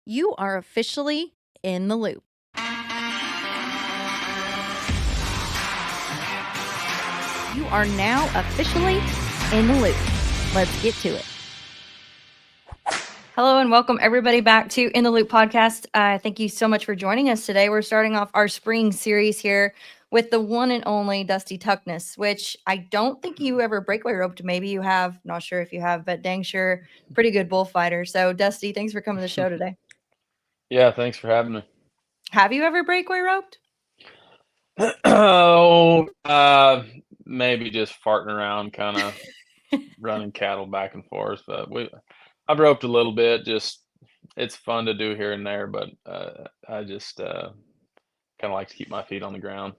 You are officially in the loop. You are now officially in the loop. Let's get to it. Hello and welcome everybody back to In the Loop podcast. Thank you so much for joining us today. We're starting off our spring series here with the one and only Dusty Tuckness, which I don't think you ever breakaway roped. Maybe you have, not sure if you have, but dang sure, pretty good bullfighter. So Dusty, thanks for coming to the show today. Yeah, thanks for having me. Have you ever breakaway roped? Oh, maybe just farting around, kind of running cattle back and forth. But I've roped a little bit. Just it's fun to do here and there, but I just kind of like to keep my feet on the ground.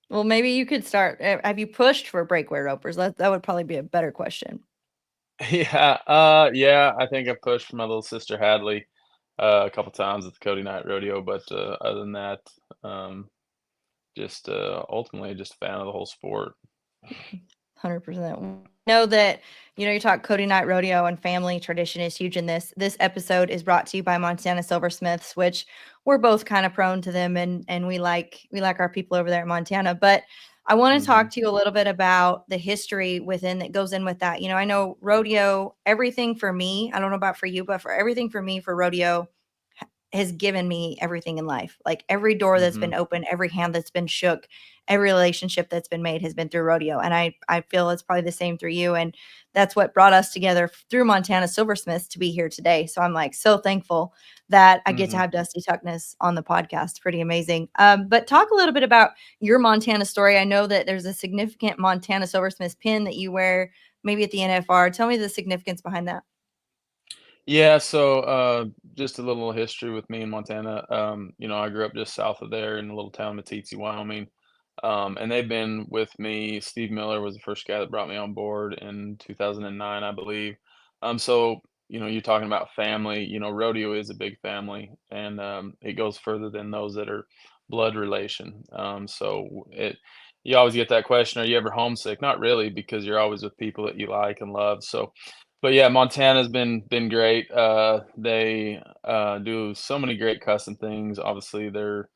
Well, maybe you could start. Have you pushed for breakaway ropers? That would probably be a better question. Yeah. I think I pushed for my little sister Hadley a couple times at the Cody Night Rodeo, but other than that, um, just ultimately just a fan of the whole sport. 100%. Know that, you talk Cody Night Rodeo and family tradition is huge in this. This episode is brought to you by Montana Silversmiths, which we're both kind of prone to them and we like our people over there in Montana. But I want to Hmm. talk to you a little bit about the history within that goes in with that. I know rodeo, everything for me, I don't know about for you, but for everything for me for rodeo has given me everything in life. Like every door that's Hmm. been open, every hand that's been shook, every relationship that's been made has been through rodeo. And I feel it's probably the same through you. And that's what brought us together through Montana Silversmiths to be here today. So I'm like so thankful that I get to Hmm. have Dusty Tuckness on the podcast. Pretty amazing. But talk a little bit about your Montana story. I know that there's a significant Montana Silversmiths pin that you wear maybe at the NFR. Tell me the significance behind that. Yeah, so just a little history with me in Montana. I grew up just south of there in a little town, Meeteetse, Wyoming. And they've been with me. Steve Miller was the first guy that brought me on board in 2009, I believe. So, you're talking about family. Rodeo is a big family, and it goes further than those that are blood relation. You always get that question, are you ever homesick? Not really, because you're always with people that you like and love. But yeah, Montana's been great. They do so many great custom things. Obviously, they're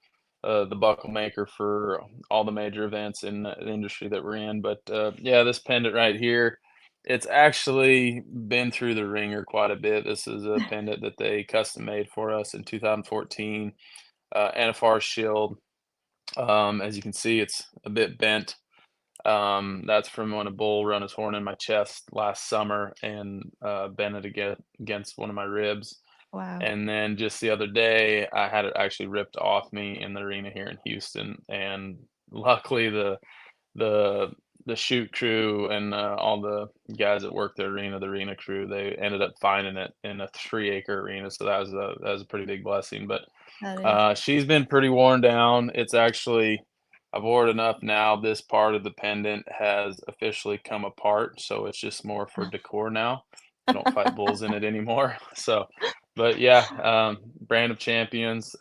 the buckle maker for all the major events in the industry that we're in. But yeah, this pendant right here, it's actually been through the ringer quite a bit. This is a pendant that they custom made for us in 2014. NFR shield. As you can see, it's a bit bent. That's from when a bull run his horn in my chest last summer and bent it against one of my ribs. Wow. And then just the other day, I had it actually ripped off me in the arena here in Houston. And luckily, the the shoot crew and all the guys that work the arena crew, they ended up finding it in a 3-acre arena. So that was a pretty big blessing. But That is. she's been pretty worn down. It's actually I've wore it enough now. This part of the pendant has officially come apart, so it's just more for decor now. I don't fight bulls in it anymore. So, but yeah, brand of champions,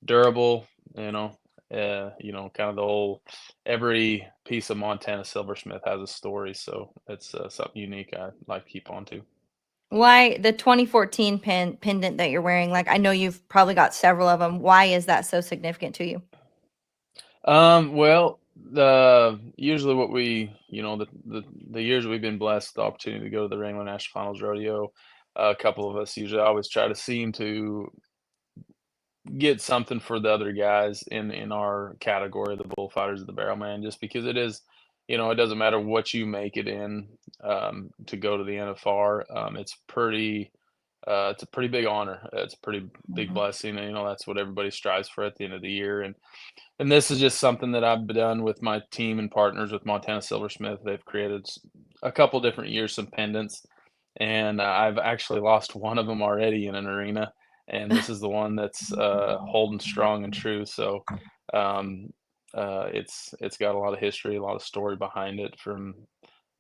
durable. You know, kind of the whole every piece of Montana silversmith has a story, so it's something unique I like to keep on to. Why the 2014 pendant that you're wearing, like, I know you've probably got several of them. Why is that so significant to you? Well, the usually what we, the years we've been blessed with the opportunity to go to the Wrangler National Finals Rodeo, a couple of us usually always try to seem to get something for the other guys in our category, the bullfighters of the barrelman, just because it is, it doesn't matter what you make it in to go to the NFR. It's a pretty big honor. It's a pretty big Mhm. blessing, and that's what everybody strives for at the end of the year. And this is just something that I've done with my team and partners with Montana Silversmith. They've created a couple different years some pendants, and I've actually lost one of them already in an arena, and this is the one that's holding strong and true. So um, it's got a lot of history, a lot of story behind it from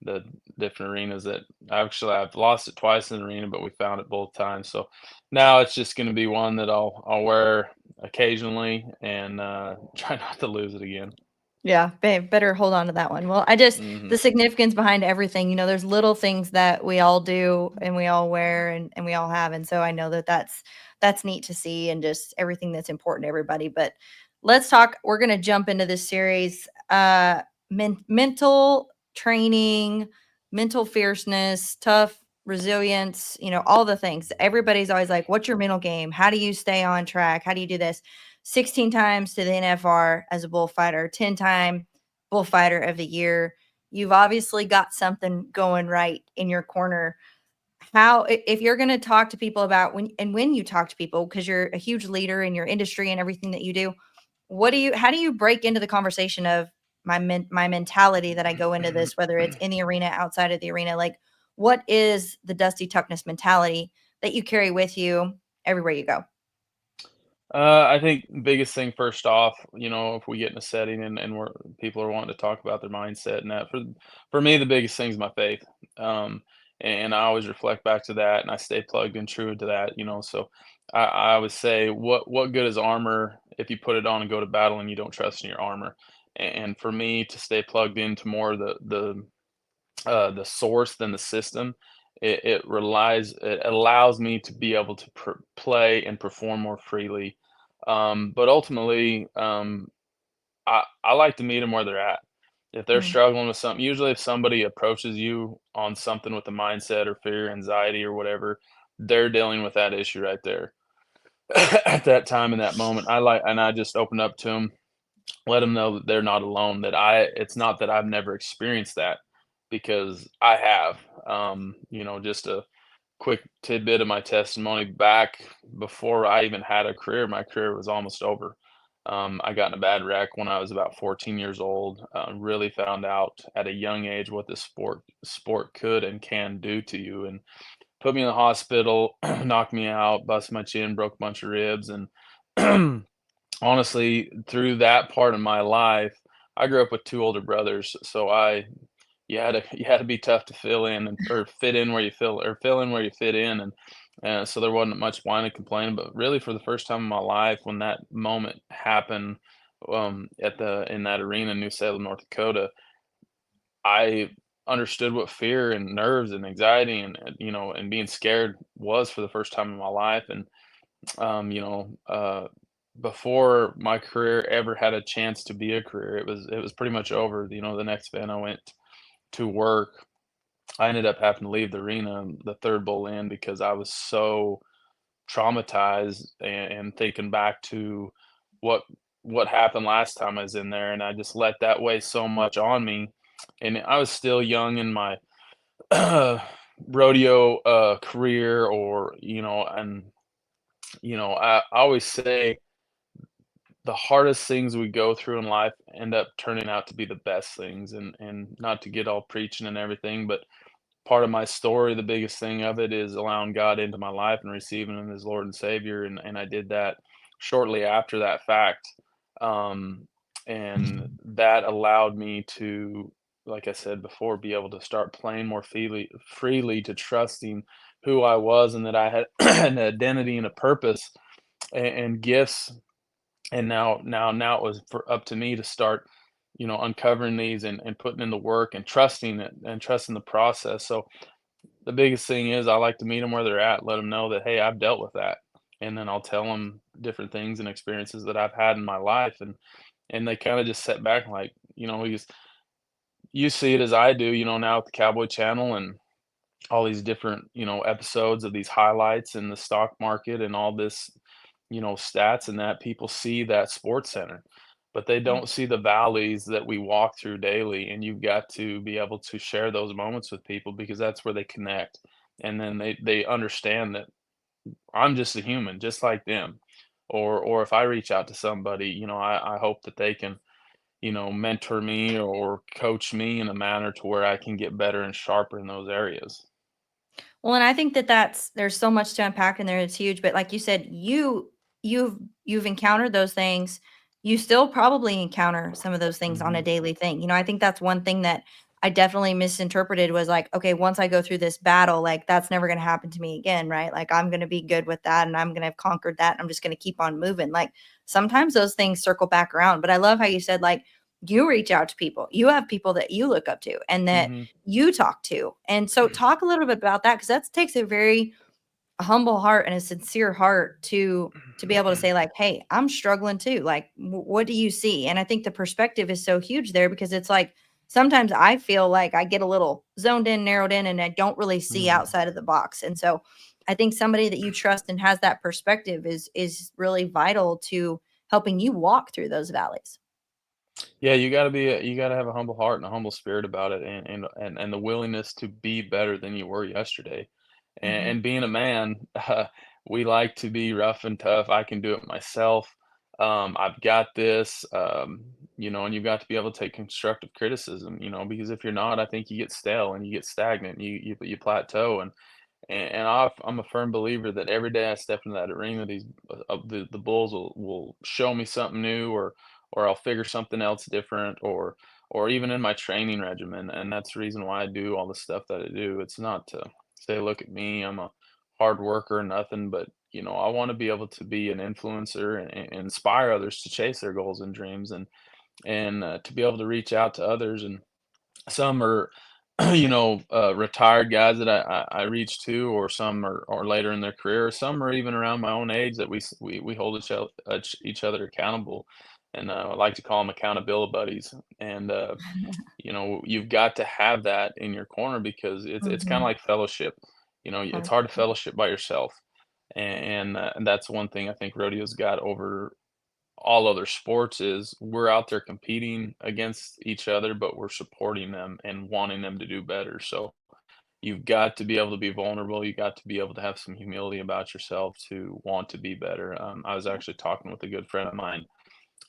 the different arenas that I've lost it twice in an arena, but we found it both times. So now it's just going to be one that I'll wear occasionally and try not to lose it again. Yeah, better hold on to that one. Well, Mhm. the significance behind everything, there's little things that we all do and we all wear and we all have. And so I know that that's neat to see and just everything that's important to everybody. But let's talk, we're going to jump into this series. Mental training, mental fierceness, tough resilience, all the things. Everybody's always like, what's your mental game? How do you stay on track? How do you do this? 16 times to the NFR as a bullfighter, 10-time bullfighter of the year. You've obviously got something going right in your corner. If you're going to talk to people about when you talk to people, because you're a huge leader in your industry and everything that you do, how do you break into the conversation of my mentality that I go into this, whether it's in the arena, outside of the arena? Like, what is the Dusty Tuckness mentality that you carry with you everywhere you go? I think biggest thing first off, if we get in a setting and we're people are wanting to talk about their mindset and that for me the biggest thing is my faith. Um, and I always reflect back to that and I stay plugged and true to that. So I would say what good is armor if you put it on and go to battle and you don't trust in your armor? And for me to stay plugged into more the source than the system. It allows me to be able to play and perform more freely. But ultimately, I like to meet them where they're at. If they're Mm, struggling with something, usually if somebody approaches you on something with a mindset or fear, anxiety, or whatever, they're dealing with that issue right there at that time in that moment. I just open up to them, let them know that they're not alone, that it's not that I've never experienced that because I have. Just a quick tidbit of my testimony back before I even had a career, my career was almost over. I got in a bad wreck when I was about 14 years old. Really found out at a young age what this sport could and can do to you, and put me in the hospital, knocked me out, busted my chin, broke a bunch of ribs, and honestly, through that part of my life, I grew up with 2 older brothers, so I you had to be tough to fill in or fit in where you fill in where you fit in, and so there wasn't much whining and complaining, but really for the first time in my life, when that moment happened, in that arena in New Salem, North Dakota, I understood what fear and nerves and anxiety and being scared was for the first time in my life, and um, you know, uh, before my career ever had a chance to be a career, it was pretty much over. The next event I went to work, I ended up having to leave the arena, the third bowl in, because I was so traumatized and thinking back to what what happened last time I was in there, and I just let that weigh so much on me. And I was still young in my rodeo career, I always say the hardest things we go through in life end up turning out to be the best things, and not to get all preaching and everything, but part of my story, the biggest thing of it is allowing God into my life and receiving him as Lord and Savior, and I did that shortly after that fact. Um, and that allowed me to, like I said before, be able to start playing more freely to trusting who I was and that I had an identity and a purpose and gifts, and now it was up to me to start uncovering these and putting in the work and trusting it and trusting the process. So the biggest thing is I like to meet them where they're at, let them know that, hey, I've dealt with that, and then I'll tell them different things and experiences that I've had in my life, and they kind of just sit back and like, because you see it as I do, now with the Cowboy Channel and all these different episodes of these highlights in the stock market and all this stats, and that people see that sports center, but they mm. don't see the valleys that we walk through daily, and you've got to be able to share those moments with people because that's where they connect, and then they understand that I'm just a human just like them, or if I reach out to somebody, I hope that they can mentor me or coach me in a manner to where I can get better and sharper in those areas. Well, and I think that there's so much to unpack in there. It's huge, but like you said, you've encountered those things. You still probably encounter some of those things on a Mhm. daily thing. I think that's one thing that I definitely misinterpreted was like, okay, once I go through this battle, like that's never going to happen to me again, right? Like I'm going to be good with that and I'm going to have conquered that. And I'm just going to keep on moving. Like sometimes those things circle back around, but I love how you said like you reach out to people. You have people that you look up to and that Mhm. you talk to. And so talk a little bit about that, because that takes a very humble heart and a sincere heart to be able to say, like, hey, I'm struggling too. Like, what do you see? And I think the perspective is so huge there, because it's like sometimes I feel like I get a little zoned in, narrowed in, and I don't really see Mhm. outside of the box. And so I think somebody that you trust and has that perspective is really vital to helping you walk through those valleys. Yeah, you gotta have a humble heart and a humble spirit about it, and the willingness to be better than you were yesterday. Hmm. And being a man, we like to be rough and tough. I can do it myself. I've got this, and you've got to be able to take constructive criticism, because if you're not, I think you get stale and you get stagnant, you plateau, I'm a firm believer that every day I step into that arena, the bulls will show me something new, or I'll figure something else different, or even in my training regimen, and that's the reason why I do all the stuff that I do. It's not to say, look at me, I'm a hard worker or nothing, but I want to be able to be an influencer and inspire others to chase their goals and dreams, and to be able to reach out to others. And some are, retired guys that I reach to, or some are later in their career. Some are even around my own age that we hold each other accountable, and I like to call them accountability buddies. And you've got to have that in your corner, because it's kind of Hmm. like fellowship. It's hard to 100%. fellowship by yourself, and that's one thing I think rodeo's got over all other sports is we're out there competing against each other, but we're supporting them and wanting them to do better. So you've got to be able to be vulnerable. You got to be able to have some humility about yourself to want to be better. I was actually talking with a good friend of mine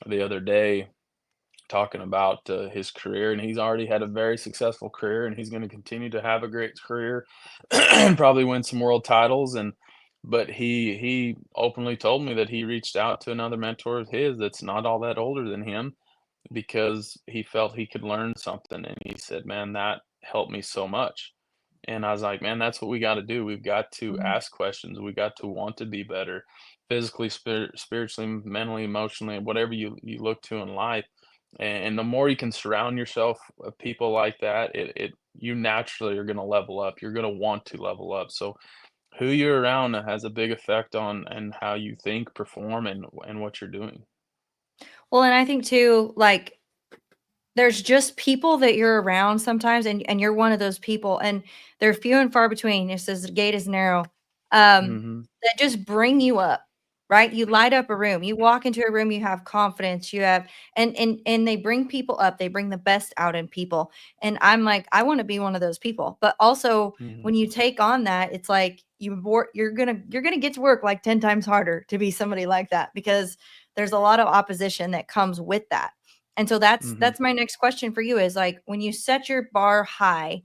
the other day, talking about his career, and he's already had a very successful career, and he's going to continue to have a great career and probably win some world titles. And but he openly told me that he reached out to another mentor of his that's not all that older than him, because he felt he could learn something, and he said, man, that helped me so much. And I was like, man, that's what we got to do. We've got to Mhm. ask questions. We got to want to be better, physically, spiritually, mentally, emotionally, whatever you look to in life. And the more you can surround yourself with people like that, it you naturally are going to level up. You're going to want to level up. So who you're around has a big effect on and how you think, perform, and what you're doing. Well, and I think too, like, there's just people that you're around sometimes, and you're one of those people, and they're few and far between. It says the gate is narrow. Hmm. That just bring you up, right? You light up a room. You walk into a room, you have confidence, you have, and they bring people up. They bring the best out in people. And I'm like, I want to be one of those people. But also, Hmm. when you take on that, it's like you're gonna get to work like 10 times harder to be somebody like that, because there's a lot of opposition that comes with that. And so that's Hmm. that's my next question for you, is like, when you set your bar high,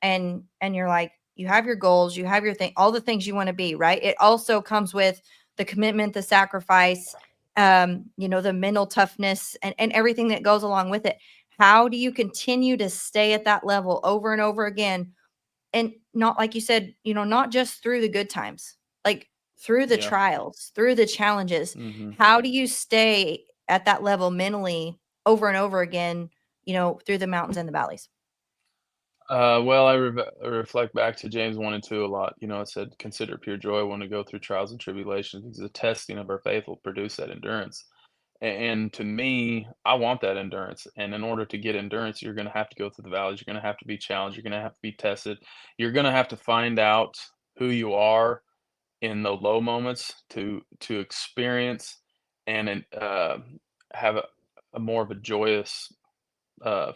and you're like, you have your goals, you have your thing, all the things you want to be, right? It also comes with the commitment, the sacrifice, the mental toughness, and everything that goes along with it. How do you continue to stay at that level over and over again, and not, like you said, not just through the good times, like through the Yeah. trials, through the challenges? Hmm. How do you stay at that level mentally over and over again, through the mountains and the valleys? Well, I reflect back to James 1 and 2 a lot. It said, consider it pure joy when we go through trials and tribulations, because the testing of our faith will produce that endurance. And to me, I want that endurance. And in order to get endurance, you're going to have to go through the valleys. You're going to have to be challenged. You're going to have to be tested. You're going to have to find out who you are in the low moments to experience and have a more of a joyous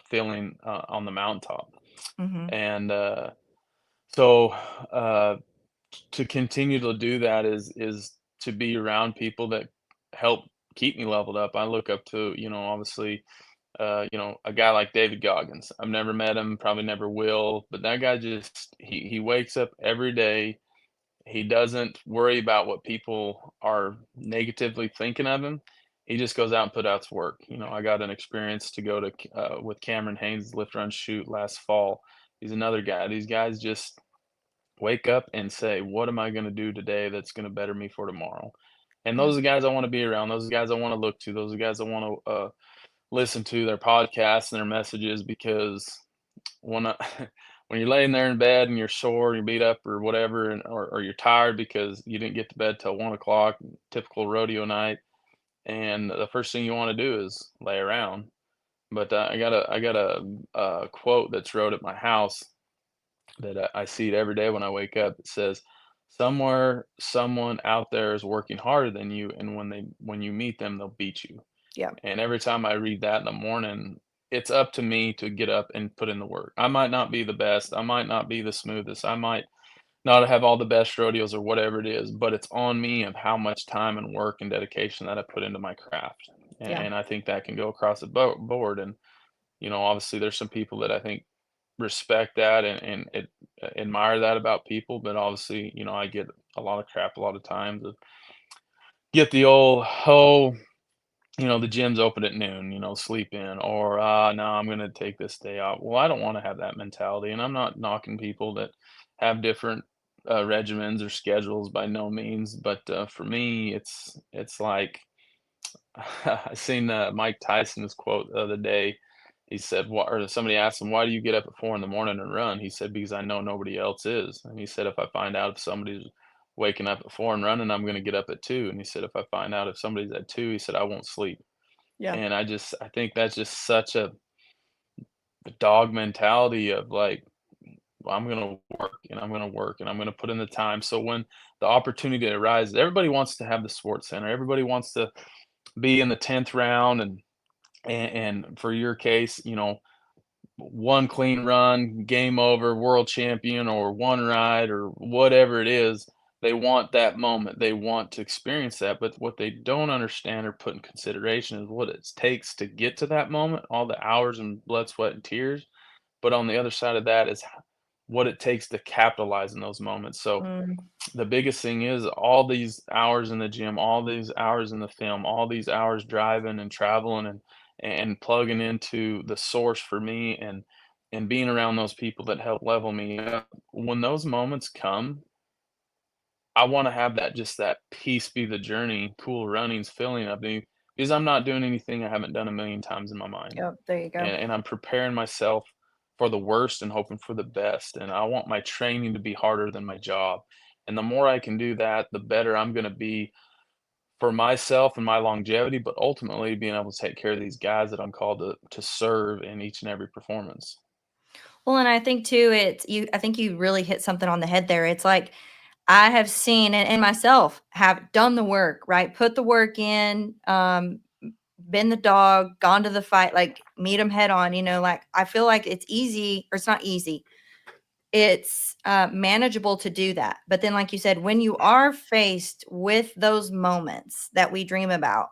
feeling on the mountaintop. Mhm. And so uh, to continue to do that is to be around people that help keep me leveled up. I look up to, obviously, a guy like David Goggins. I've never met him, probably never will, but that guy just he wakes up every day. He doesn't worry about what people are negatively thinking of him. He just goes out and put out his work. I got an experience to go to with Cameron Haynes lift run shoot last fall. He's another guy. These guys just wake up and say, "What am I gonna do today that's gonna better me for tomorrow?" And Yeah. those are the guys I wanna be around. Those are the guys I wanna look to. Those are the guys I wanna, listen to their podcasts and their messages because when I, when you're laying there in bed and you're sore, you're beat up or whatever, and or you're tired because you didn't get to bed till 1 o'clock, typical rodeo night, and the first thing you want to do is lay around. But I got a quote that's wrote at my house that I see it every day when I wake up. It says, "Somewhere, someone out there is working harder than you, and when you meet them, they'll beat you." Yeah. And every time I read that in the morning, it's up to me to get up and put in the work. I might not be the best, I might not be the smoothest, I might not have all the best rodeos or whatever it is, but it's on me of how much time and work and dedication that I put into my craft. Yeah. And I think that can go across the board. And obviously, there's some people that I think respect that and admire that about people, but obviously, I get a lot of crap a lot of times. Get the old, "Oh, the gym's open at noon, sleep in," or, no, I'm gonna take this day off." Well, I don't wanna have that mentality, and I'm not knocking people that have different, regimens or schedules by no means, but, for me, it's like I seen, Mike Tyson's quote the other day. He said, "Wha" or somebody asked him, "Why do you get up at 4 in the morning and run?" He said, "Because I know nobody else is." And he said, "If I find out if somebody's waking up at 4 and running, I'm gonna get up at 2." And he said, "If I find out if somebody's at 2," he said, "I won't sleep." Yeah. And I think that's just such a dog mentality of like, "Well, I'm gonna work and I'm gonna work and I'm gonna put in the time." So when the opportunity arises, everybody wants to have the sports center. Everybody wants to be in the 10th round and for your case, one clean run, game over, world champion, or one ride, or whatever it is. They want that moment. They want to experience that. But what they don't understand or put in consideration is what it takes to get to that moment, all the hours and blood, sweat, and tears. But on the other side of that is what it takes to capitalize in those moments. So Mm. the biggest thing is all these hours in the gym, all these hours in the film, all these hours driving and traveling and plugging into the source for me and being around those people that help level me up. When those moments come, I want to have that just that peace be the journey, cool runnings feeling of me because I'm not doing anything I haven't done a million times in my mind. Yep. There you go. And I'm preparing myself for the worst and hoping for the best. And I want my training to be harder than my job. And the more I can do that, the better I'm going to be for myself and my longevity, but ultimately being able to take care of these guys that I'm called to serve in each and every performance. Well, and I think too, I think you really hit something on the head there. It's like I have seen and myself have done the work, right? Put the work in, been the dog, gone to the fight, like meet them head on, like I feel like it's easy or it's not easy. It's manageable to do that. But then, like you said, when you are faced with those moments that we dream about,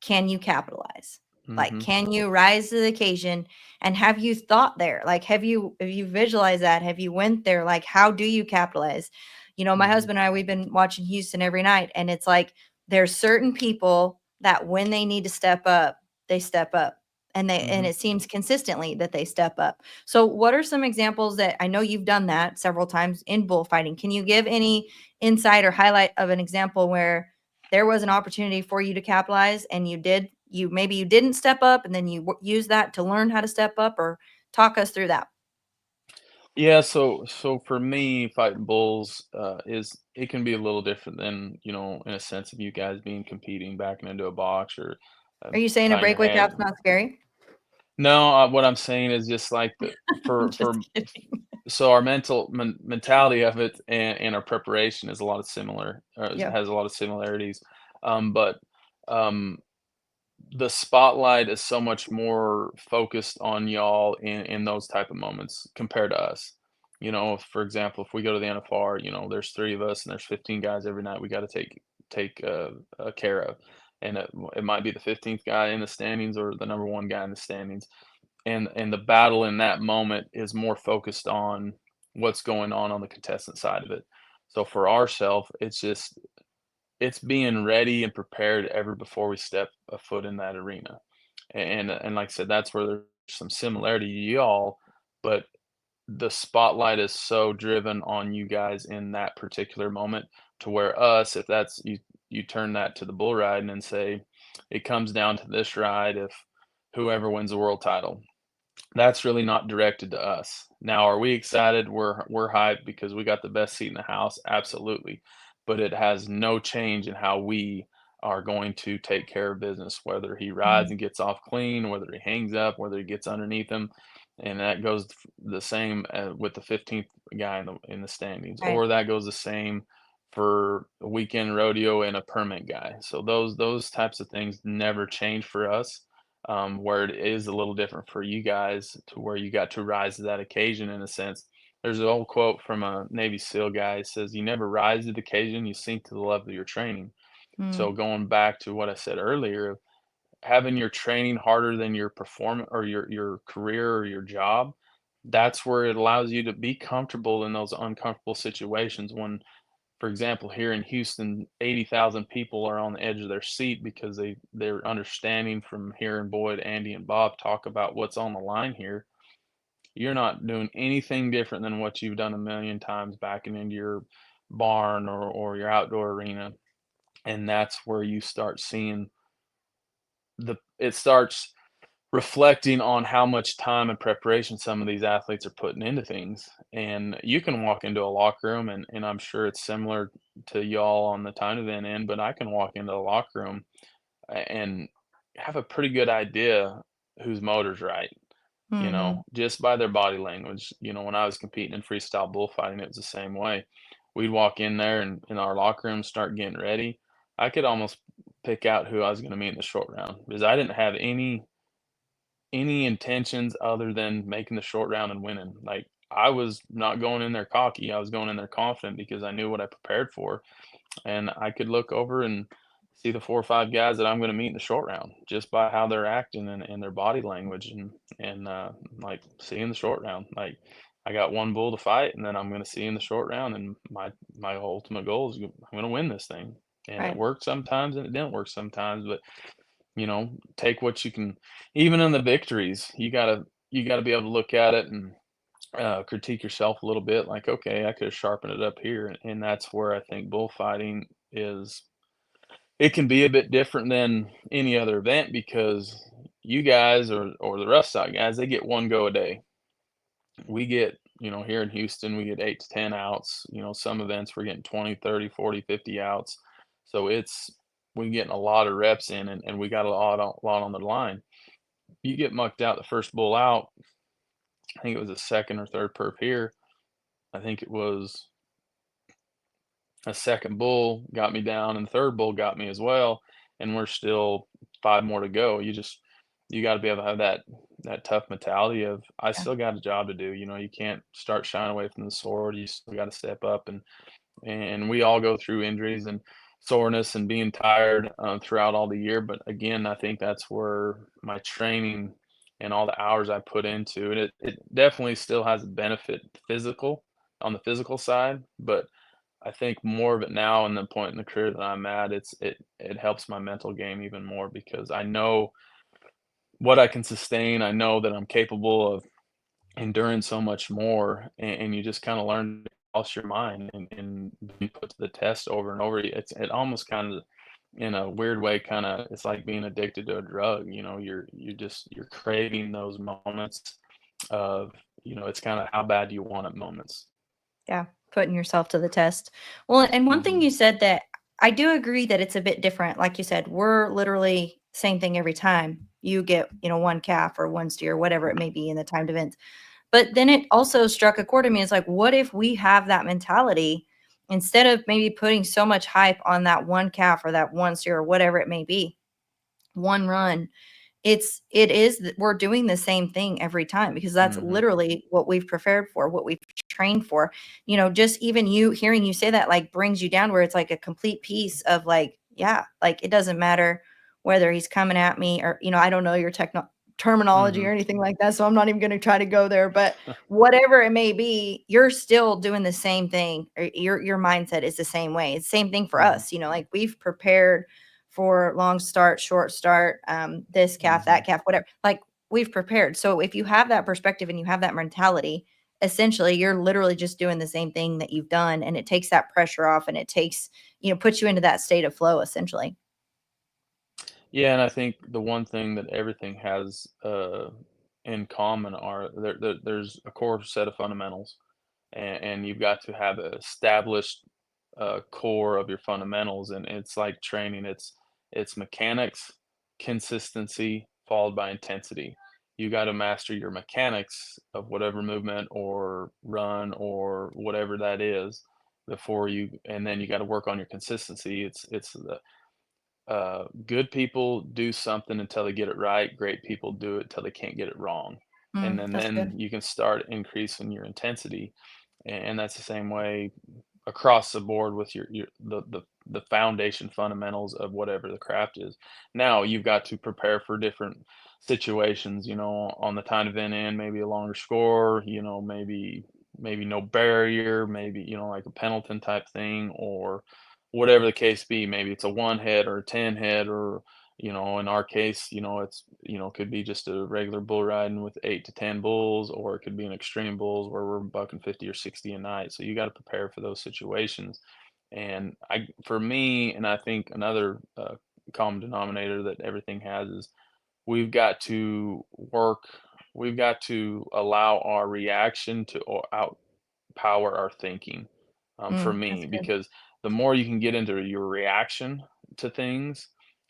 can you capitalize? Like, Hmm. can you rise to the occasion? And have you thought there? Like, have you visualized that? Have you went there? Like, how do you capitalize? My Hmm. husband and I, we've been watching Houston every night, and it's like there's certain people that when they need to step up, they step up. And Hmm. it seems consistently that they step up. So, what are some examples that I know you've done that several times in bullfighting? Can you give any insight or highlight of an example where there was an opportunity for you to capitalize and you did? Maybe you didn't step up, and then you use that to learn how to step up, or talk us through that. Yeah, so for me, fighting bulls is it can be a little different than in a sense of you guys being competing, backing into a box or Are you saying a tying your breakaway hands. cap's not scary? No, what I'm saying is just like the I'm for just kidding. so our mentality of it and our preparation is a lot of similar, Yeah. has a lot of similarities. But um, the spotlight is so much more focused on y'all in those type of moments compared to us. For example, if we go to the NFR, there's 3 of us and there's 15 guys every night we got to take care of, and it might be the 15th guy in the standings or the number one guy in the standings, and the battle in that moment is more focused on what's going on the contestant side of it. So for ourself, it's being ready and prepared ever before we step a foot in that arena. And like I said, that's where there's some similarity to y'all, but the spotlight is so driven on you guys in that particular moment to where us, if that's you turn that to the bull riding and say it comes down to this ride, if whoever wins the world title. That's really not directed to us. Now, are we excited? We're hyped because we got the best seat in the house, absolutely. But it has no change in how we are going to take care of business, whether he rides Mhm. and gets off clean, whether he hangs up, whether he gets underneath him. And that goes the same with the 15th guy in the standings, Right. or that goes the same for a weekend rodeo and a permit guy. So those types of things never change for us, where it is a little different for you guys to where you got to rise to that occasion in a sense. There's an old quote from a Navy SEAL guy. It says, "You never rise to the occasion, you sink to the level of your training." Mm. So going back to what I said earlier, of having your training harder than your performance or your career or your job, that's where it allows you to be comfortable in those uncomfortable situations when, for example, here in Houston, 80,000 people are on the edge of their seat because they're understanding from hearing Boyd, Andy, and Bob talk about what's on the line here. You're not doing anything different than what you've done a million times backing into your barn or your outdoor arena. And that's where you start seeing it starts reflecting on how much time and preparation some of these athletes are putting into things. And you can walk into a locker room, and I'm sure it's similar to y'all on the time event end, but I can walk into a locker room and have a pretty good idea whose motor's right, Mhm. just by their body language. When I was competing in freestyle bullfighting, it was the same way. We'd walk in there and in our locker room start getting ready. I could almost pick out who I was going to meet in the short round because I didn't have any intentions other than making the short round and winning. Like, I was not going in there cocky, I was going in there confident because I knew what I prepared for, and I could look over and see the 4 or 5 guys that I'm gonna meet in the short round just by how they're acting and their body language and like, seeing the short round. Like, I got 1 bull to fight, and then I'm gonna see in the short round, and my ultimate goal is I'm gonna win this thing. And it Right. worked sometimes, and it didn't work sometimes, but take what you can. Even in the victories, you gotta be able to look at it and critique yourself a little bit, like, okay, I could have sharpened it up here. And that's where I think bullfighting is. It can be a bit different than any other event because you guys or the rough side guys, they get one go a day. We get, here in Houston, we get 8 to 10 outs. Some events we're getting 20, 30, 40, 50 outs. So we're getting a lot of reps in, and we got a lot on the line. You get mucked out the first bull out. I think it was a second or third perp here. I think it was a second bull got me down, and the third bull got me as well. And we're still 5 more to go. You got to be able to have that tough mentality of I Yeah. still got a job to do. You can't start shying away from the sword. You still got to step up, and we all go through injuries and soreness and being tired throughout all the year. But again, I think that's where my training and all the hours I put into it, it definitely still has a benefit on the physical side. But I think more of it now in the point in the career that I'm at, it helps my mental game even more because I know what I can sustain. I know that I'm capable of enduring so much more, and you just kinda learn to cross your mind and be put to the test over and over. It almost kinda, in a weird way, kinda it's like being addicted to a drug. You're craving those moments of, it's kinda how bad do you want it moments. Yeah, putting yourself to the test. Well, and one thing Mhm, you said that I do agree that it's a bit different. Like you said, we're literally same thing every time. You get, one calf or one steer, whatever it may be in the timed events. But then it also struck a chord in me. It's like, what if we have that mentality instead of maybe putting so much hype on that one calf or that one steer or whatever it may be, one run, we're doing the same thing every time because that's mhm, literally what we've prepared for, what we've trained for. Just even you hearing you say that like brings you down where it's like a complete piece of like, yeah, like it doesn't matter whether he's coming at me or, I don't know your terminology mhm. or anything like that. So I'm not even going to try to go there, but whatever it may be, you're still doing the same thing. Or your mindset is the same way. It's the same thing for Mhm, us, like we've prepared for long start, short start, this calf, mhm. that calf, whatever. Like we've prepared. So if you have that perspective and you have that mentality, essentially you're literally just doing the same thing that you've done. And it takes that pressure off and it takes, puts you into that state of flow essentially. Yeah, and I think the one thing that everything has in common are there's a core set of fundamentals, and you've got to have an established core of your fundamentals, and it's like training. It's mechanics, consistency, followed by intensity. You got to master your mechanics of whatever movement or run or whatever that is before you, and then you got to work on your consistency. It's the good people do something until they get it right. Great people do it till they can't get it wrong, and That's then good. you can start increasing your intensity. And that's the same way across the board with your the foundation fundamentals of whatever the craft is. Now you've got to prepare for different situations. On the time event end, maybe a longer score. Maybe no barrier. Maybe like a Pendleton type thing, or whatever the case be. Maybe it's a one head or a 10 head, or in our case, it's could be just a regular bull riding with 8 to 10 bulls, or it could be an extreme bulls where we're bucking 50 or 60 a night. So you got to prepare for those situations. And for me, and I think another common denominator that everything has is we've got to work. We've got to allow our reaction to outpower our thinking. For That's me, good. because the more you can get into your reaction to things,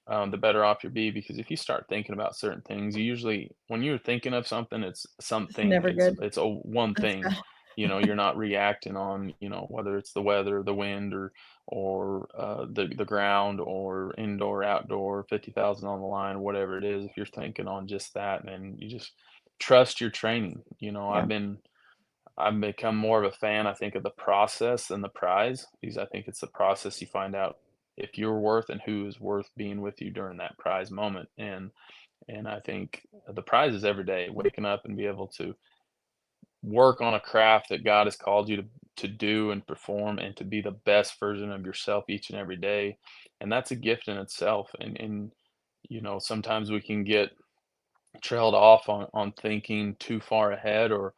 the better off you'll be. Because if you start thinking about certain things, you usually, when you're thinking of something, it's It's something. never good. It's a one That's thing. bad. You're not reacting on, whether it's the weather, the wind, or the ground, or indoor, outdoor, 50,000 on the line, whatever it is. If you're thinking on just that, then you just trust your training. Yeah. I've become more of a fan, I think, of the process than the prize, because I think it's the process you find out if you're worth and who is worth being with you during that prize moment. And I think the prize is every day, waking up and be able to work on a craft that God has called you to do and perform, and to be the best version of yourself each and every day. And that's a gift in itself. And sometimes we can get trailed off on thinking too far ahead, or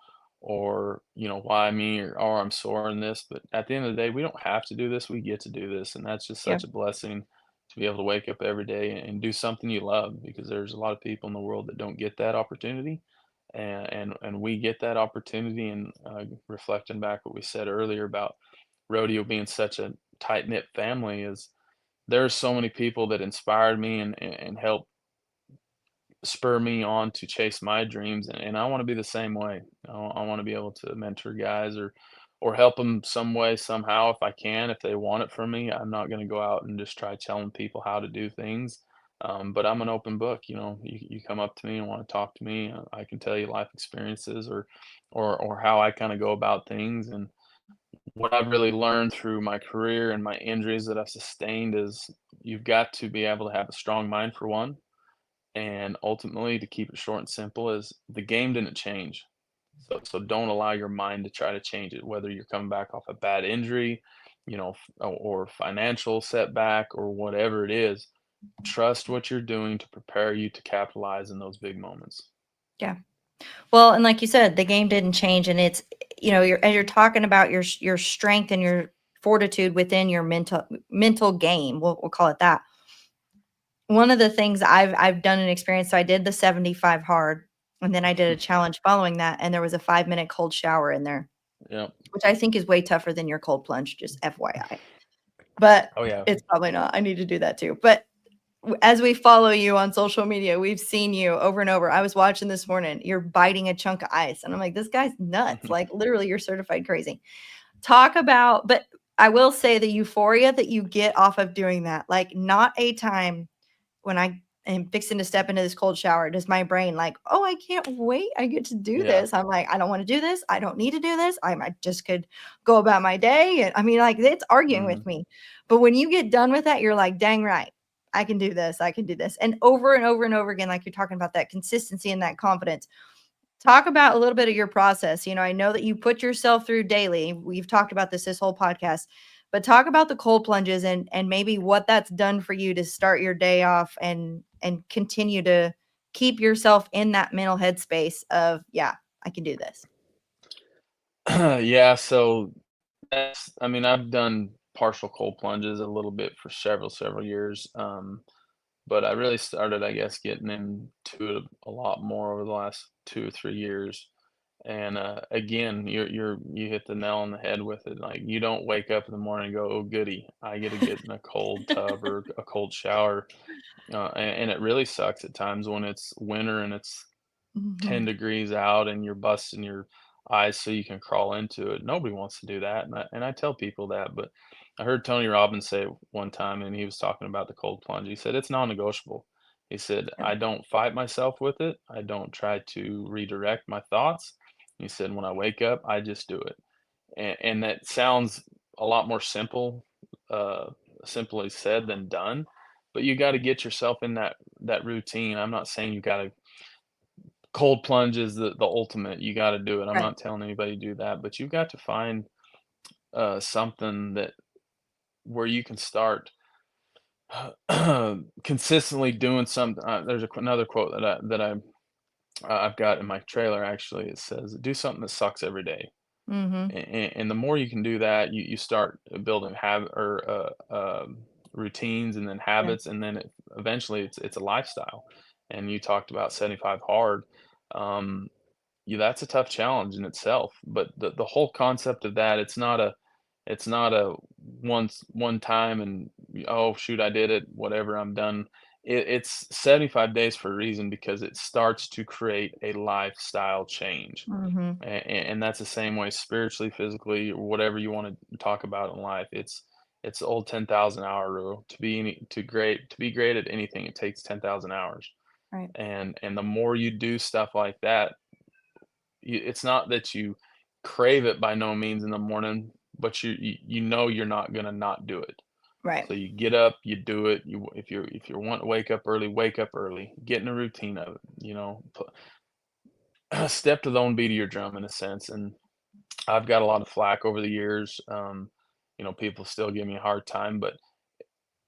why me, or I'm sore in this. But at the end of the day, we don't have to do this, we get to do this, and that's just Yeah. such a blessing to be able to wake up every day and do something you love, because there's a lot of people in the world that don't get that opportunity. And we get that opportunity. And reflecting back what we said earlier about rodeo being such a tight knit family, is there's so many people that inspired me and helped spur me on to chase my dreams, and I wanna be the same way. I wanna be able to mentor guys, or help them some way, somehow, if I can, if they want it from me. I'm not gonna go out and just try telling people how to do things, but I'm an open book. You come up to me and wanna talk to me, I can tell you life experiences, or how I kinda go about things. And what I've really learned through my career and my injuries that I've sustained is you've got to be able to have a strong mind, for one. And ultimately, to keep it short and simple, is the game didn't change. So don't allow your mind to try to change it, whether you're coming back off a bad injury, or financial setback, or whatever it is. Trust what you're doing to prepare you to capitalize in those big moments. Yeah. Well, and like you said, the game didn't change, and it's as you're talking about your strength and your fortitude within your mental game. We'll call it that. One of the things I've done an experience. So I did the 75 hard, and then I did a challenge following that, and there was a 5-minute cold shower in there, Yep. which I think is way tougher than your cold plunge. Just FYI, but Oh yeah. it's probably not. I need to do that too. But as we follow you on social media, we've seen you over and over. I was watching this morning, you're biting a chunk of ice. And I'm like, this guy's nuts. Like, literally, you're certified crazy. Talk about, but I will say the euphoria that you get off of doing that, like, not a time when I am fixing to step into this cold shower, does my brain like, oh, I can't wait. I get to do Yeah. this. I'm like, I don't want to do this. I don't need to do this. I just could go about my day. And I mean, like, it's arguing Mhm. with me. But when you get done with that, you're like, dang right. I can do this. I can do this. And over and over and over again, like you're talking about that consistency and that confidence. Talk about a little bit of your process. I know that you put yourself through daily. We've talked about this whole podcast, but talk about the cold plunges and maybe what that's done for you to start your day off and continue to keep yourself in that mental headspace of, yeah, I can do this. Yeah, so I mean, I've done partial cold plunges a little bit for several years. but I really started, I guess, getting into it a lot more over the last 2 or 3 years. And, again, you hit the nail on the head with it, like, you don't wake up in the morning and go, "Oh, goody, I get to get in a cold tub or a cold shower," and it really sucks at times when it's winter and it's 10 Mhm. degrees out and you're busting your eyes so you can crawl into it. Nobody wants to do that, and I tell people that, but I heard Tony Robbins say it one time, and he was talking about the cold plunge. He said, "It's non-negotiable." He said, Yeah. "I don't fight myself with it. I don't try to redirect my thoughts." He said, "When I wake up, I just do it." And that sounds a lot more uh, simply said than done, but you gotta get yourself in that routine. I'm not saying you gotta cold plunge is the ultimate, you gotta do it. I'm Right. not telling anybody to do that, but you've got to find, something that where you can start consistently doing something. There's another quote I've got in my trailer actually. It says, "Do something that sucks every day." Mhm. And the more you can do that, you start building habit or routines, and then Yeah. habits, and then eventually it's a lifestyle. And you talked about 75 hard. Um, Yeah, that's a tough challenge in itself, but the whole concept of that, it's not a one time and, "Oh, shoot, I did it, whatever, I'm done." It's 75 days for a reason because it starts to create a lifestyle change, Mhm. and that's the same way spiritually, physically, or whatever you wanna talk about in life. It's the old 10,000 hour rule. To be great at anything, it takes 10,000 hours, Right. and the more you do stuff like that, it's not that you crave it by no means in the morning, but you know you're not gonna not do it. Right. So you get up, you do it. If you want to wake up early, get in a routine of it. Step to the own beat of your drum in a sense. And I've got a lot of flack over the years. People still give me a hard time, but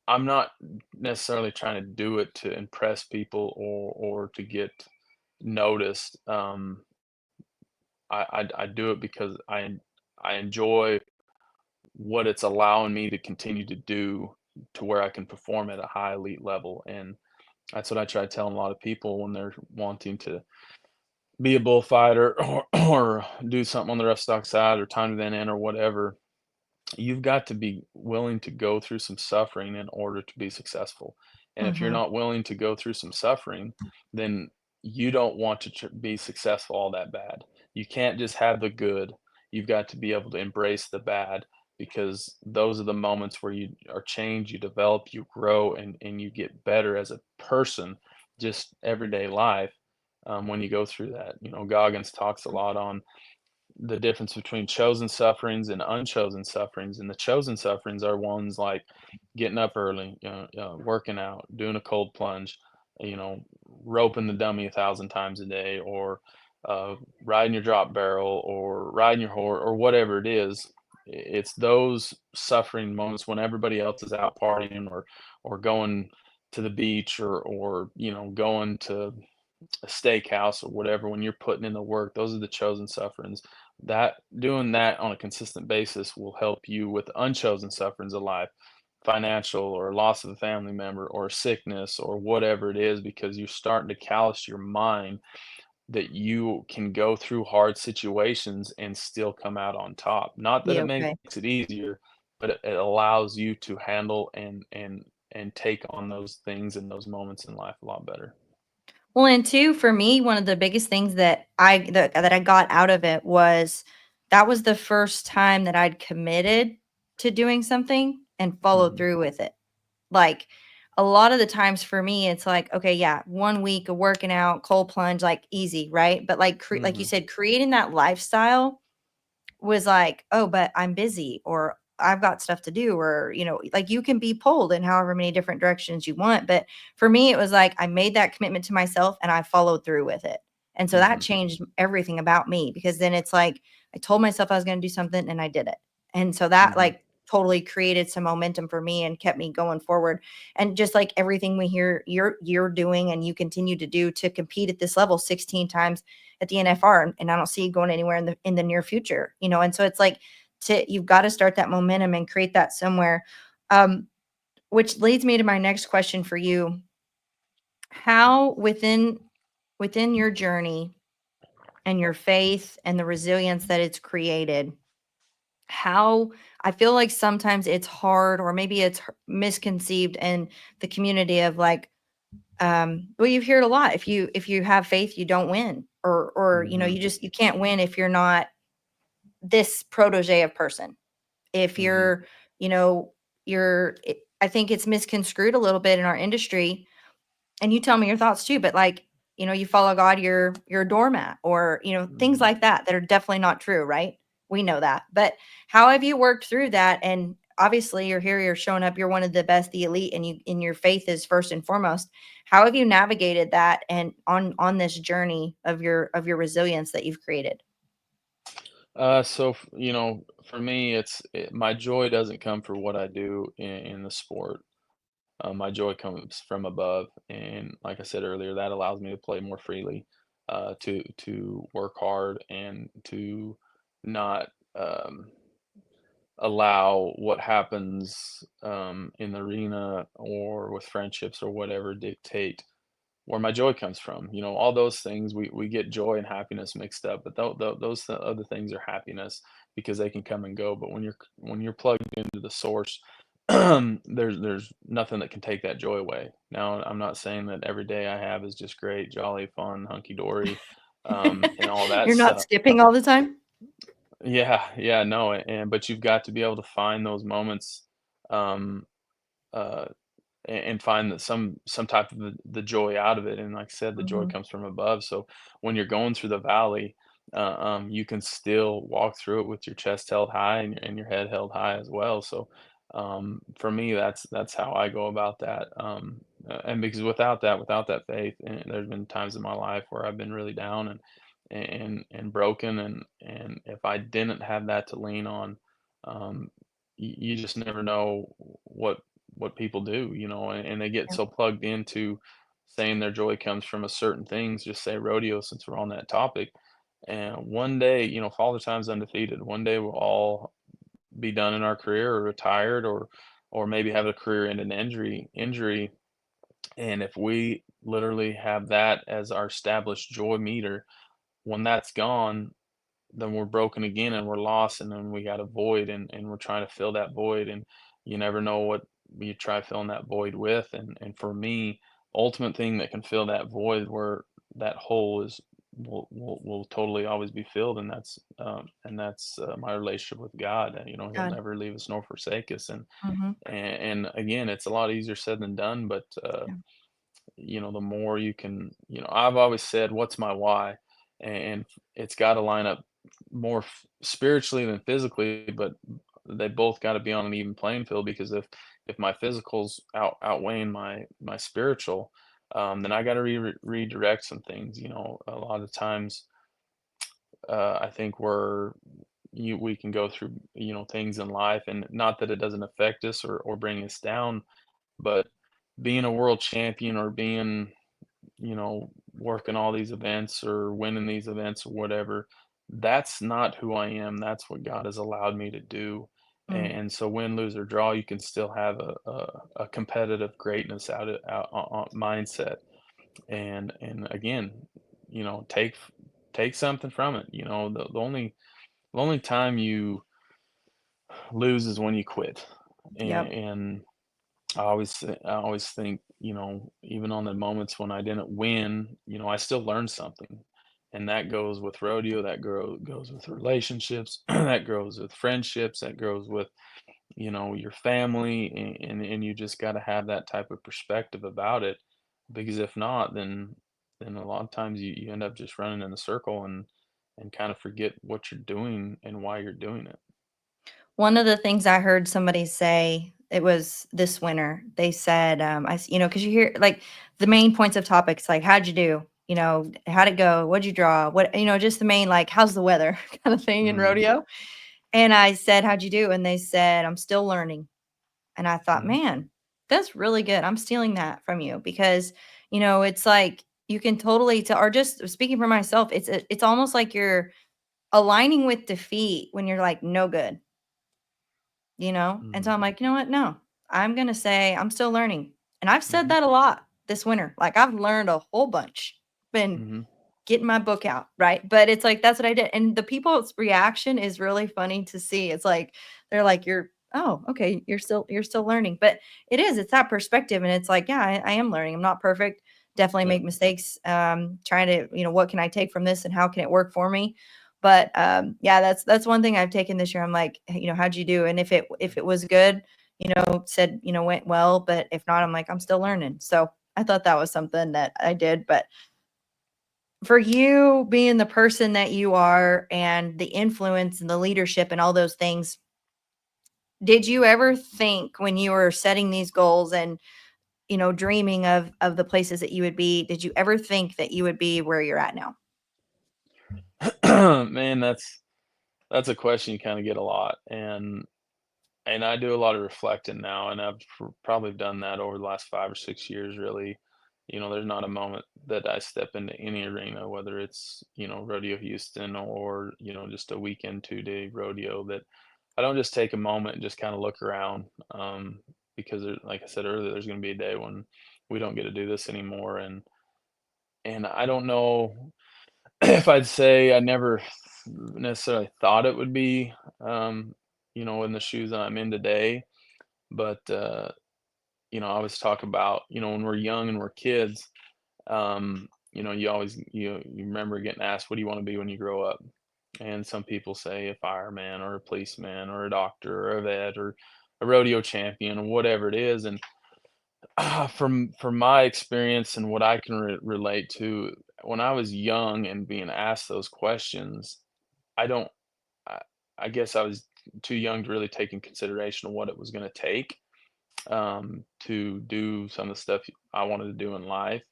I'm not necessarily trying to do it to impress people or to get noticed. I do it because I enjoy what it's allowing me to continue to do to where I can perform at a high elite level, and that's what I try telling a lot of people when they're wanting to be a bullfighter or do something on the rough stock side or time to the end or whatever. You've got to be willing to go through some suffering in order to be successful. And if you're Mhm. not willing to go through some suffering, then you don't want to be successful all that bad. You can't just have the good. You've got to be able to embrace the bad because those are the moments where you are changed, you develop, you grow, and you get better as a person, just everyday life. When you go through that, Goggins talks a lot on the difference between chosen sufferings and unchosen sufferings. And the chosen sufferings are ones like getting up early, working out, doing a cold plunge, you know, roping the dummy 1,000 times a day, or uh, riding your drop barrel, or riding your horse, or whatever it is. It's those suffering moments when everybody else is out partying or going to the beach or going to a steakhouse or whatever. When you're putting in the work, those are the chosen sufferings. That doing that on a consistent basis will help you with unchosen sufferings of life, financial or loss of a family member or sickness or whatever it is, because you're starting to callous your mind that you can go through hard situations and still come out on top. Not that Be it okay. makes it easier, but it allows you to handle and take on those things and those moments in life a lot better. Well, and two, for me, one of the biggest things that I got out of it was that was the first time that I'd committed to doing something and followed Hmm. through with it. Like, a lot of the times for me, it's like, okay, yeah, 1 week of working out, cold plunge, like, easy, right? But, like you Hmm. said, creating that lifestyle was like, "Oh, but I'm busy," or "I've got stuff to do," or, like, you can be pulled in however many different directions you want, but for me, it was like I made that commitment to myself and I followed through with it, and so that Hmm. changed everything about me because then it's like I told myself I was gonna do something and I did it, and so that, Hmm. like, totally created some momentum for me and kept me going forward, and just like everything we hear you're doing and you continue to do to compete at this level 16 times at the NFR, and I don't see you going anywhere in the near future, and so it's like you've got to start that momentum and create that somewhere. Um, which leads me to my next question for you. how within your journey and your faith and the resilience that it's created, how I feel like sometimes it's hard or maybe it's misconceived in the community of like, well, you hear it a lot. If you have faith, you don't win, or Mhm, you can't win if you're not this protege of person. If mhm, you're, you know, I think it's misconstrued a little bit in our industry, and you tell me your thoughts too, but like, you follow God, you're a doormat, or things mhm. like that are definitely not true, right? We know that. But how have you worked through that? And obviously you're here, you're showing up, you're one of the best, the elite, and you in your faith is first and foremost. How have you navigated that and on this journey of your resilience that you've created? For me, my joy doesn't come for what I do in the sport. My joy comes from above, and like I said earlier, that allows me to play more freely, to work hard, and to not allow what happens in the arena or with friendships or whatever dictate where my joy comes from. All those things, we get joy and happiness mixed up, but those other things are happiness because they can come and go. But when you're plugged into the source, there's nothing that can take that joy away. Now, I'm not saying that every day I have is just great, jolly, fun, hunky dory, and all that You're not stuff. skipping all the time? Yeah, yeah, no, but you've got to be able to find those moments, um, uh, and find that some type of the joy out of it. And like I said, the joy Mhm. comes from above. So when you're going through the valley, you can still walk through it with your chest held high and your head held high as well. So for me, that's how I go about that. And because without that faith, and there's been times in my life where I've been really down and broken, and if I didn't have that to lean on, you just never know what people do, and they get Yeah. so plugged into saying their joy comes from a certain things, just say rodeo since we're on that topic. And one day, Father Time's undefeated. One day we'll all be done in our career or retired, or maybe have a career in an injury. And if we literally have that as our established joy meter, when that's gone, then we're broken again and we're lost, and then we got a void, and we're trying to fill that void, and you never know what you try filling that void with. And for me, ultimate thing that can fill that void where that hole is will totally always be filled, and that's my relationship with God. He'll God. never leave us nor forsake us. and Mhm. and, and again, it's a lot easier said than done, but Yeah. the more you can, I've always said, what's my why? And it's got to line up more spiritually than physically, but they both got to be on an even playing field, because if my physical's outweighing my spiritual, then I got to redirect some things. A lot of times, I think we can go through, things in life, and not that it doesn't affect us or bring us down, but being a world champion, or being, working all these events or winning these events or whatever, that's not who I am. That's what God has allowed me to do. Mm. And so win, lose, or draw, you can still have a competitive greatness mindset. And again, take something from it. The only time you lose is when you quit. And, Yep. and I always think, even on the moments when I didn't win, I still learned something. And that goes with rodeo, that goes with relationships, that grows with friendships, that grows with, your family, and you just got to have that type of perspective about it, because if not, then a lot of times you end up just running in a circle, and kind of forget what you're doing and why you're doing it. One of the things I heard somebody say, it was this winter. They said, because you hear like the main points of topics, like how'd you do? How'd it go? What'd you draw? What, just the main, like, how's the weather kind of thing in Hmm. rodeo. And I said, how'd you do? And they said, I'm still learning. And I thought, Hmm. man, that's really good. I'm stealing that from you because, it's like you can totally tell, or just speaking for myself, it's almost like you're aligning with defeat when you're like no good. And so Hmm. I'm like, "You know what? No. I'm gonna say I'm still learning." And I've said Hmm. that a lot. this winter. Like I've learned a whole bunch. Been Mhm. getting my book out, right? But it's like that's what I did. And the people's reaction is really funny to see. It's like they're like, "You're oh, okay, you're still learning." But it is, it's that perspective. And it's like, yeah, I am learning. I'm not perfect. Definitely Yeah. make mistakes. Trying to, what can I take from this and how can it work for me? But yeah, that's one thing I've taken this year. I'm like, how'd you do? And if it was good, said, went well. But if not, I'm like, I'm still learning. So I thought that was something that I did. But for you being the person that you are and the influence and the leadership and all those things, did you ever think when you were setting these goals and dreaming of the places that you would be, did you ever think that you would be where you're at now? Man, that's a question you kinda get a lot, and I do a lot of reflecting now, and I've probably done that over the last 5 or 6 years, really. There's not a moment that I step into any arena, whether it's, Rodeo Houston or, just a weekend 2-day rodeo, that I don't just take a moment and just kinda look around, because like I said earlier, there's gonna be a day when we don't get to do this anymore, and I don't know if I'd say I never necessarily thought it would be, in the shoes that I'm in today, but, I always talk about, when we're young and we're kids, you always you remember getting asked, "What do you wanna be when you grow up?" And some people say a fireman or a policeman or a doctor or a vet or a rodeo champion or whatever it is, and from my experience and what I can relate to, when I was young and being asked those questions, I don't I I guess I was too young to really take in consideration of what it was gonna take, to do some of the stuff I wanted to do in life,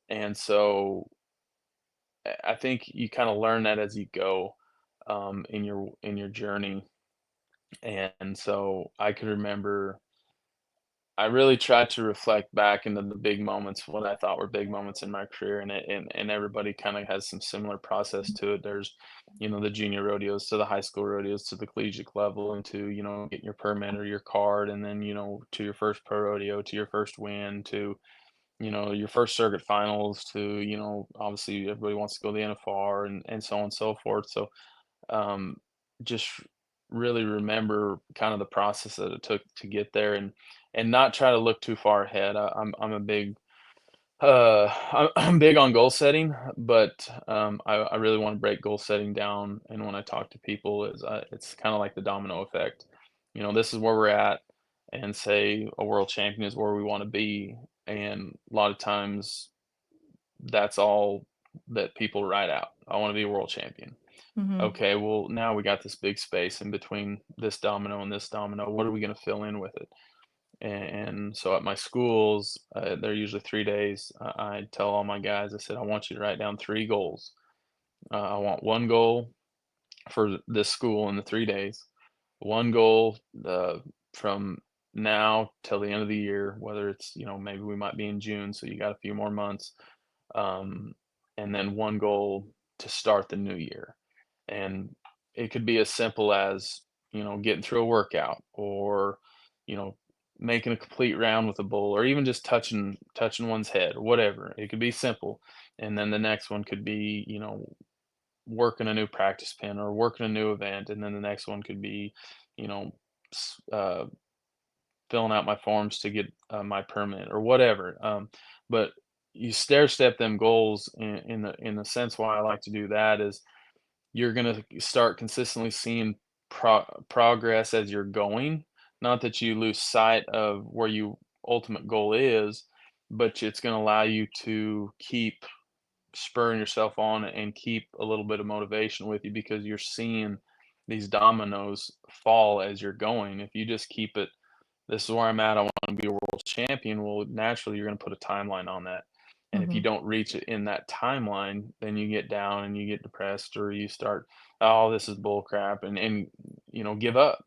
and so I think you kinda learn that as you go, in your journey, and so I can remember I really tried to reflect back into the big moments, what I thought were big moments in my career, and everybody kinda has some similar process to it. There's, the junior rodeos to the high school rodeos to the collegiate level and to, getting your permit or your card, and then, to your first pro rodeo, to your first win, to, your first circuit finals, to, obviously everybody wants to go to the NFR and so on and so forth. So, um, just really remember kind of the process that it took to get there, and not try to look too far ahead. I'm a big I'm big on goal setting, but I really want to break goal setting down. And when I talk to people, it's kind of like the domino effect. This is where we're at, and say a world champion is where we want to be. And a lot of times, that's all that people write out. I want to be a world champion. Hmm. Okay, well, now we got this big space in between this domino and this domino. What are we going to fill in with it? And so at my schools, they're usually 3 days. I tell all my guys, I said, I want you to write down 3 goals. I want one goal for this school in the 3 days, one goal from now till the end of the year, whether it's, maybe we might be in June, so you got a few more months, um, and then one goal to start the new year. And it could be as simple as, getting through a workout, or, you know, making a complete round with a bull, or even just touching one's head, whatever. It could be simple. And then the next one could be, working a new practice pin or working a new event. And then the next one could be, you know, s- uh, filling out my forms to get my permit or whatever. But you stair step them goals in the sense why I like to do that is you're gonna start consistently seeing progress as you're going. Not that you lose sight of where you ultimate goal is, but it's gonna allow you to keep spurring yourself on and keep a little bit of motivation with you because you're seeing these dominoes fall as you're going. If you just keep it, this is where I'm at, I want to be a world champion. Well, naturally, you're going to put a timeline on that. And if you Hmm. don't reach it in that timeline, then you get down and you get depressed, or you start, oh, this is bull crap, and give up.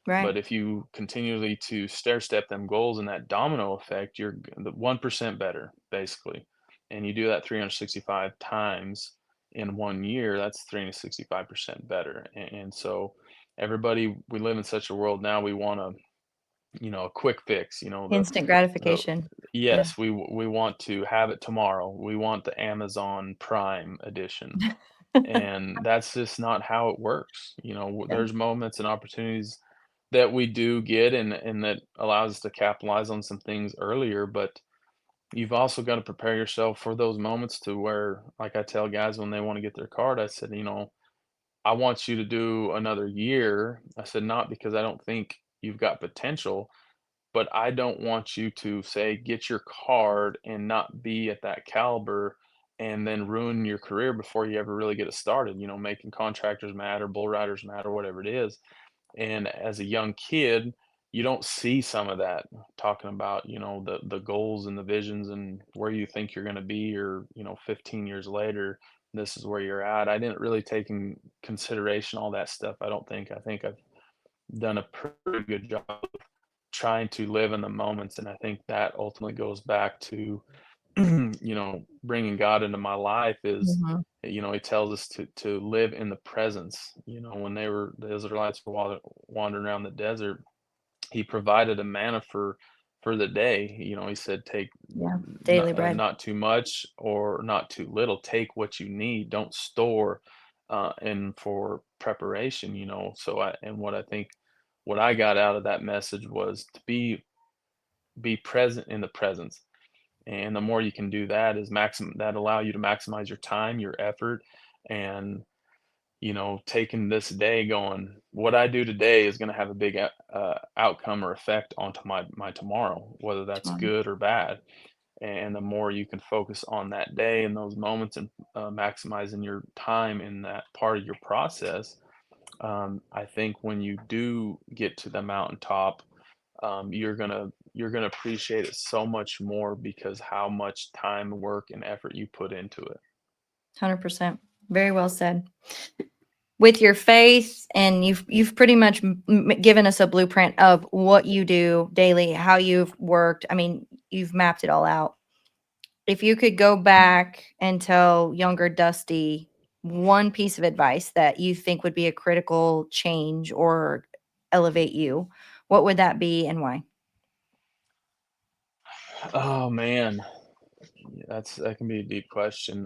Right. But if you continually to stair step them goals and that domino effect, you're the 1% better, basically. And you do that 365 times in 1 year, that's 365% better. And so everybody, we live in such a world now, we want to a quick fix, Instant the gratification. Yeah. yes, we want to have it tomorrow. We want the Amazon Prime edition. And that's just not how it works. Yeah. There's moments and opportunities that we do get and that allows us to capitalize on some things earlier, but you've also got to prepare yourself for those moments to where, like I tell guys when they want to get their card, I said, I want you to do another year. I said, not because I don't think you've got potential, but I don't want you to say get your card and not be at that caliber and then ruin your career before you ever really get it started, making contractors mad or bull riders mad or whatever it is. And as a young kid, you don't see some of that talking about, the goals and the visions and where you think you're going to be or, 15 years later, this is where you're at. I didn't really take in consideration all that stuff. I think I've done a pretty good job trying to live in the moments, and I think that ultimately goes back to, bringing God into my life is, Mhm. he tells us to live in the presence. When the Israelites were wandering around the desert, he provided a manna for the day. He said, "Take Yeah. Daily bread. not too much or not too little. Take what you need. Don't store, and for preparation." So what I got out of that message was to be present in the presence. And the more you can do that is that allow you to maximize your time, your effort, and taking this day going, what I do today is going to have a big outcome or effect onto my tomorrow, whether that's Tomorrow. good or bad. And the more you can focus on that day and those moments and maximizing your time in that part of your process, I think when you do get to the mountaintop, you're gonna appreciate it so much more because how much time, work, and effort you put into it. 100%. Very well said. With your faith, and you've pretty much given us a blueprint of what you do daily, how you've worked. I mean, you've mapped it all out. If you could go back and tell younger Dusty one piece of advice that you think would be a critical change or elevate you, what would that be and why? Oh man, that can be a deep question.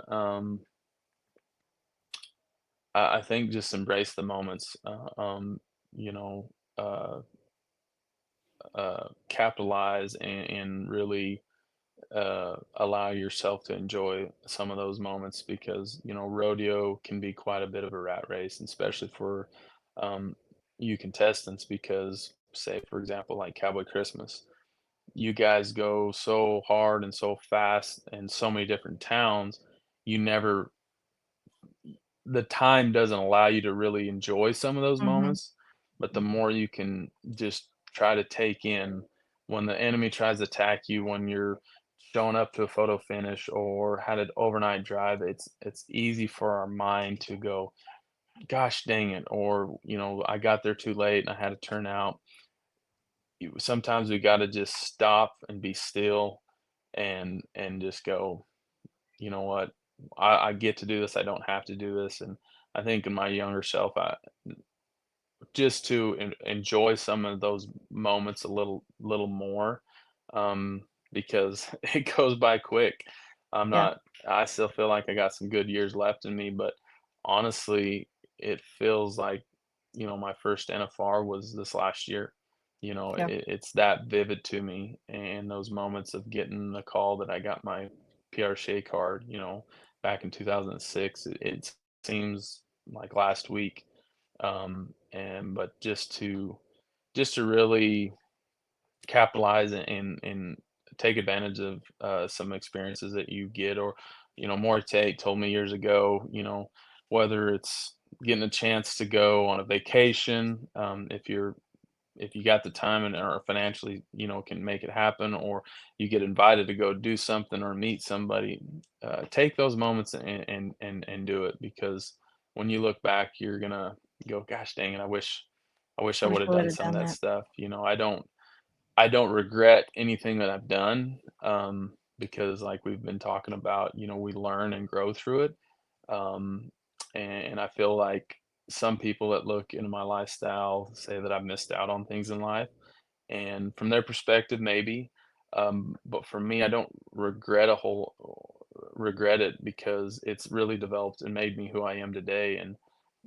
I think just embrace the moments. You know, uh, capitalize and really allow yourself to enjoy some of those moments because rodeo can be quite a bit of a rat race, and especially for um, you contestants. Because, say, for example, like Cowboy Christmas, you guys go so hard and so fast in so many different towns. You never The time doesn't allow you to really enjoy some of those Mhm. moments, but the more you can just try to take in when the enemy tries to attack you, when you're showing up to a photo finish or had an overnight drive, it's easy for our mind to go, "Gosh dang it," or, "I got there too late and I had to turn out." Sometimes we gotta just stop and be still and just go, "You know what? I get to do this, I don't have to do this," and I think in my younger self, I just to enjoy some of those moments a little more, because it goes by quick. I'm Yeah. not I still feel like I got some good years left in me, but honestly, it feels like, my first NFR was this last year. Yeah. It's that vivid to me, and those moments of getting the call that I got my PRCA card, back in 2006, it seems like last week. And but just to really capitalize and take advantage of some experiences that you get, or more Tate told me years ago, whether it's getting a chance to go on a vacation, if you got the time and or financially, can make it happen, or you get invited to go do something or meet somebody, take those moments and do it, because when you look back, you're gonna go, "Gosh dang it, I wish I Wish would I have would done have some of done that that. stuff." I don't regret anything that I've done, because like we've been talking about, we learn and grow through it. Um, and I feel like some people that look into my lifestyle say that I've missed out on things in life. And from their perspective, maybe, but for me, I don't regret it because it's really developed and made me who I am today. And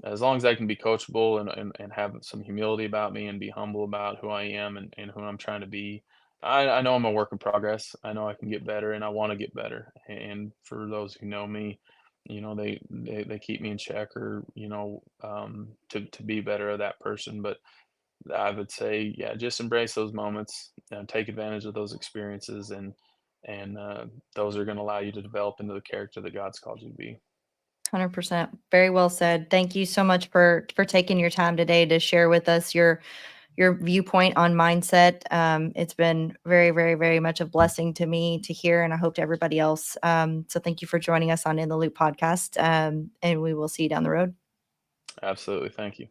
as long as I can be coachable and have some humility about me and be humble about who I am and who I'm trying to be, I know I'm a work in progress. I know I can get better and I want to get better. And for those who know me, they keep me in check or, to be better at that person. But I would say, yeah, just embrace those moments and take advantage of those experiences, and those are going to allow you to develop into the character that God's called you to be. 100%. Very well said. Thank you so much for taking your time today to share with us your viewpoint on mindset. It's been very, very, very much a blessing to me to hear, and I hope to everybody else. So thank you for joining us on In the Loop podcast, and we will see you down the road. Absolutely, thank you.